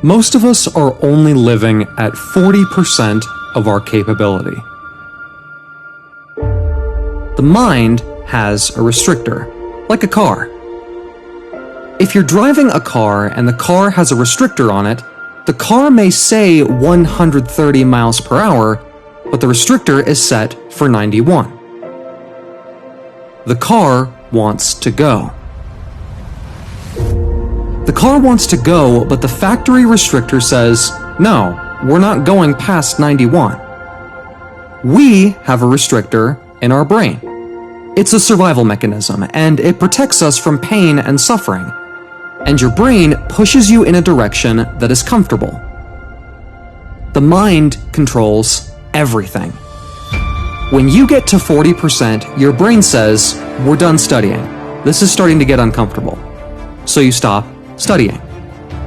Most of us are only living at 40% of our capability. The mind has a restrictor, like a car. If you're driving a car and the car has a restrictor on it, the car may say 130 miles per hour, but the restrictor is set for 91. The car wants to go. The car wants to go, but the factory restrictor says, no, we're not going past 91. We have a restrictor in our brain. It's a survival mechanism, and it protects us from pain and suffering. And your brain pushes you in a direction that is comfortable. The mind controls everything. When you get to 40%, your brain says, we're done studying. This is starting to get uncomfortable. So you stop studying.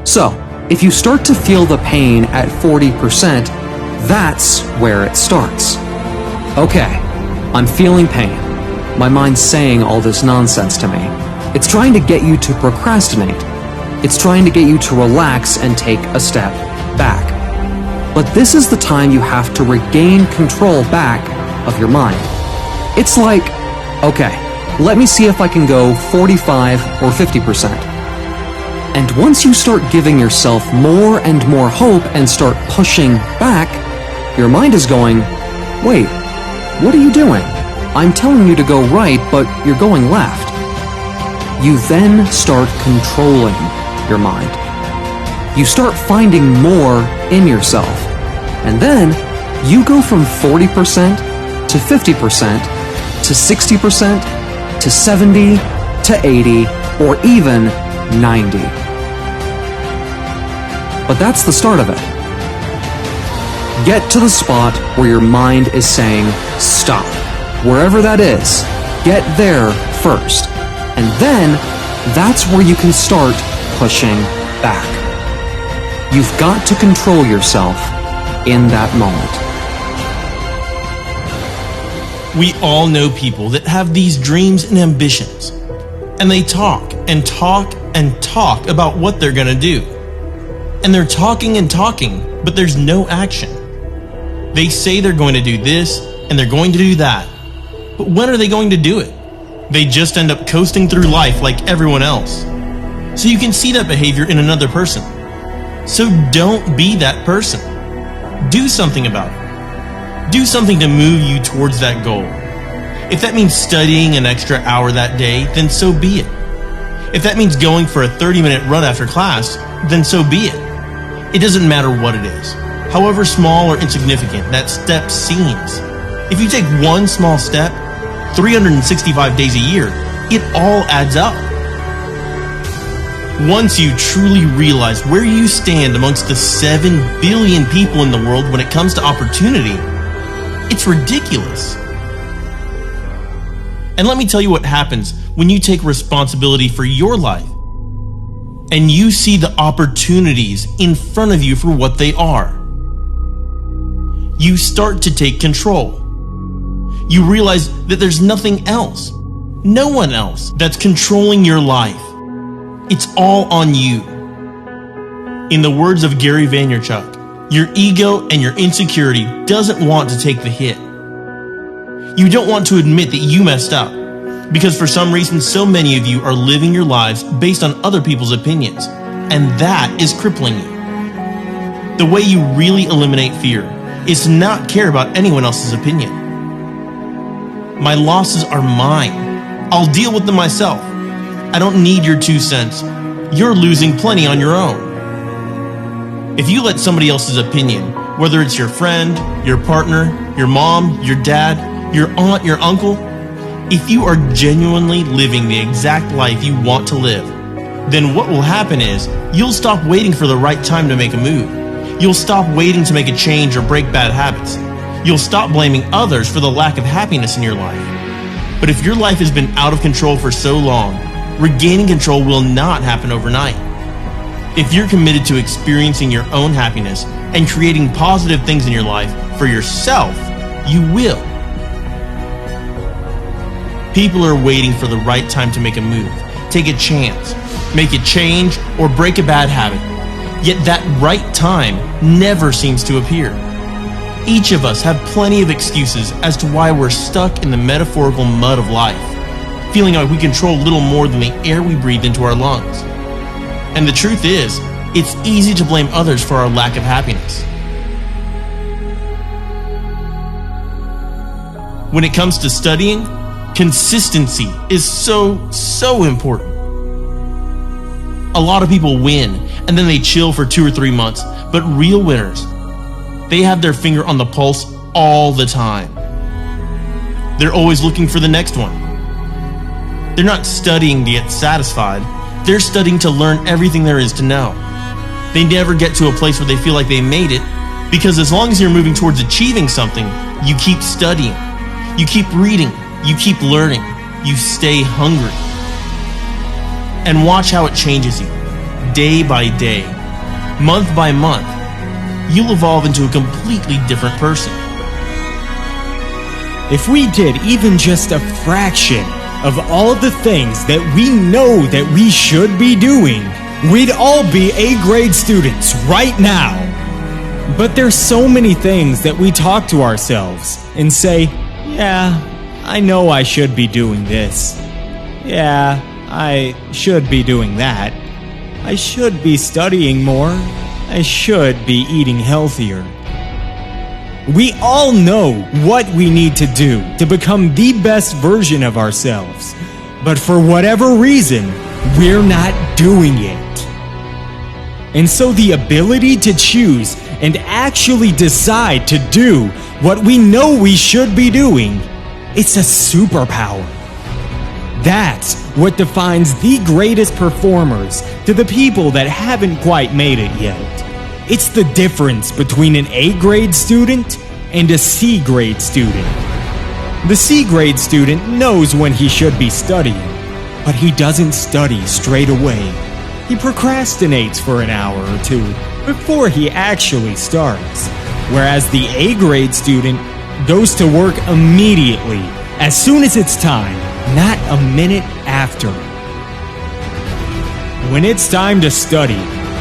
So, if you start to feel the pain at 40%, that's where it starts. Okay, I'm feeling pain. My mind's saying all this nonsense to me. It's trying to get you to procrastinate. It's trying to get you to relax and take a step back. But this is the time you have to regain control back of your mind. It's like, okay, let me see if I can go 45 or 50%. And once you start giving yourself more and more hope and start pushing back, your mind is going, wait, what are you doing? I'm telling you to go right, but you're going left. You then start controlling your mind. You start finding more in yourself. And then you go from 40% to 50% to 60% to 70 to 80 or even 90. But that's the start of it. Get to the spot where your mind is saying, stop. Wherever that is, get there first. And then that's where you can start pushing back. You've got to control yourself in that moment. We all know people that have these dreams and ambitions, and they talk and talk and talk about what they're going to do. And they're talking and talking, but there's no action. They say they're going to do this and they're going to do that, but when are they going to do it? They just end up coasting through life like everyone else. So you can see that behavior in another person. So don't be that person. Do something about it. Do something to move you towards that goal. If that means studying an extra hour that day, then so be it. If that means going for a 30-minute run after class, then so be it. It doesn't matter what it is. However small or insignificant that step seems. If you take one small step, 365 days a year, it all adds up. Once you truly realize where you stand amongst the 7 billion people in the world when it comes to opportunity, it's ridiculous. And let me tell you what happens when you take responsibility for your life and you see the opportunities in front of you for what they are. You start to take control. You realize that there's nothing else, no one else that's controlling your life. It's all on you. In the words of Gary Vaynerchuk, your ego and your insecurity doesn't want to take the hit. You don't want to admit that you messed up because for some reason so many of you are living your lives based on other people's opinions, and that is crippling you. The way you really eliminate fear is to not care about anyone else's opinion. My losses are mine. I'll deal with them myself. I don't need your 2 cents. You're losing plenty on your own. If you let somebody else's opinion, whether it's your friend, your partner, your mom, your dad, your aunt, your uncle, if you are genuinely living the exact life you want to live, then what will happen is you'll stop waiting for the right time to make a move. You'll stop waiting to make a change or break bad habits. You'll stop blaming others for the lack of happiness in your life. But if your life has been out of control for so long, regaining control will not happen overnight. If you're committed to experiencing your own happiness and creating positive things in your life for yourself, you will. People are waiting for the right time to make a move, take a chance, make a change, or break a bad habit. Yet that right time never seems to appear. Each of us have plenty of excuses as to why we're stuck in the metaphorical mud of life, feeling like we control little more than the air we breathe into our lungs. And the truth is, it's easy to blame others for our lack of happiness. When it comes to studying, consistency is so important. A lot of people win, and then they chill for 2 or 3 months, but real winners, they have their finger on the pulse all the time. They're always looking for the next one. They're not studying to get satisfied, they're studying to learn everything there is to know. They never get to a place where they feel like they made it, because as long as you're moving towards achieving something, you keep studying, you keep reading, you keep learning, you stay hungry. And watch how it changes you, day by day, month by month. You'll evolve into a completely different person. If we did even just a fraction of all the things that we know that we should be doing, we'd all be A-grade students right now. But there's so many things that we talk to ourselves and say, yeah, I know I should be doing this. Yeah, I should be doing that. I should be studying more. I should be eating healthier. We all know what we need to do to become the best version of ourselves. But for whatever reason, we're not doing it. And so the ability to choose and actually decide to do what we know we should be doing, it's a superpower. That's what defines the greatest performers to the people that haven't quite made it yet. It's the difference between an A-grade student and a C-grade student. The C-grade student knows when he should be studying, but he doesn't study straight away. He procrastinates for an hour or two before he actually starts, whereas the A-grade student goes to work immediately, as soon as it's time, not a minute after. When it's time to study,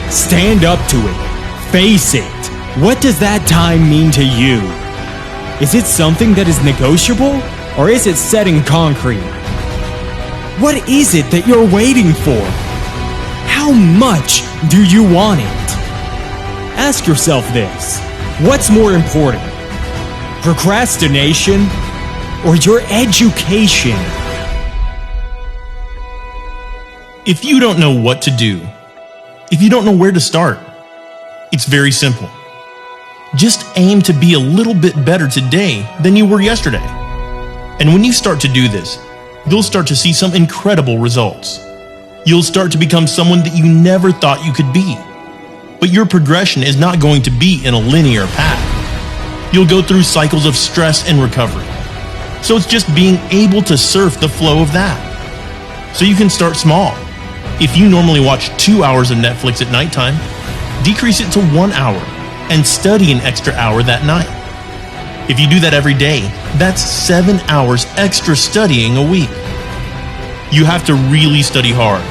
stand up to it, face it. What does that time mean to you? Is it something that is negotiable, or is it set in concrete? What is it that you're waiting for? How much do you want it? Ask yourself this. What's more important? Procrastination or your education? If you don't know what to do, if you don't know where to start, it's very simple. Just aim to be a little bit better today than you were yesterday. And when you start to do this, you'll start to see some incredible results. You'll start to become someone that you never thought you could be. But your progression is not going to be in a linear path. You'll go through cycles of stress and recovery. So it's just being able to surf the flow of that. So you can start small. If you normally watch 2 hours of Netflix at nighttime, decrease it to 1 hour and study an extra hour that night. If you do that every day, that's 7 hours extra studying a week. You have to really study hard.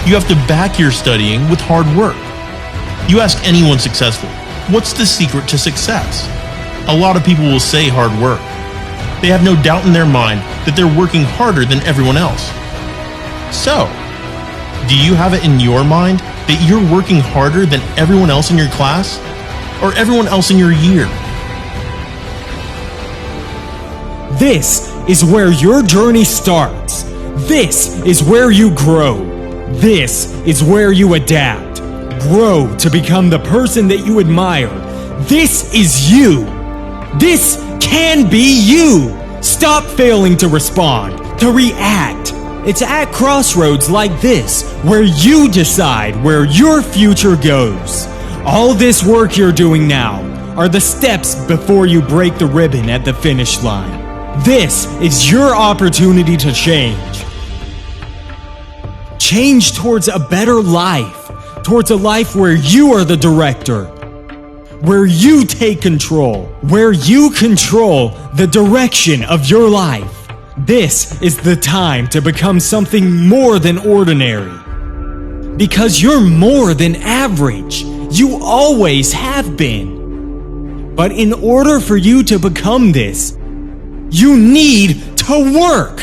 You have to back your studying with hard work. You ask anyone successful, what's the secret to success? A lot of people will say hard work. They have no doubt in their mind that they're working harder than everyone else. So, do you have it in your mind that you're working harder than everyone else in your class? Or everyone else in your year? This is where your journey starts. This is where you grow. This is where you adapt. Grow to become the person that you admire. This is you. This can be you. Stop failing to respond, to react. It's at crossroads like this where you decide where your future goes. All this work you're doing now are the steps before you break the ribbon at the finish line. This is your opportunity to change. Change towards a better life, towards a life where you are the director, where you take control, where you control the direction of your life. This is the time to become something more than ordinary. Because you're more than average. You always have been. But in order for you to become this, you need to work.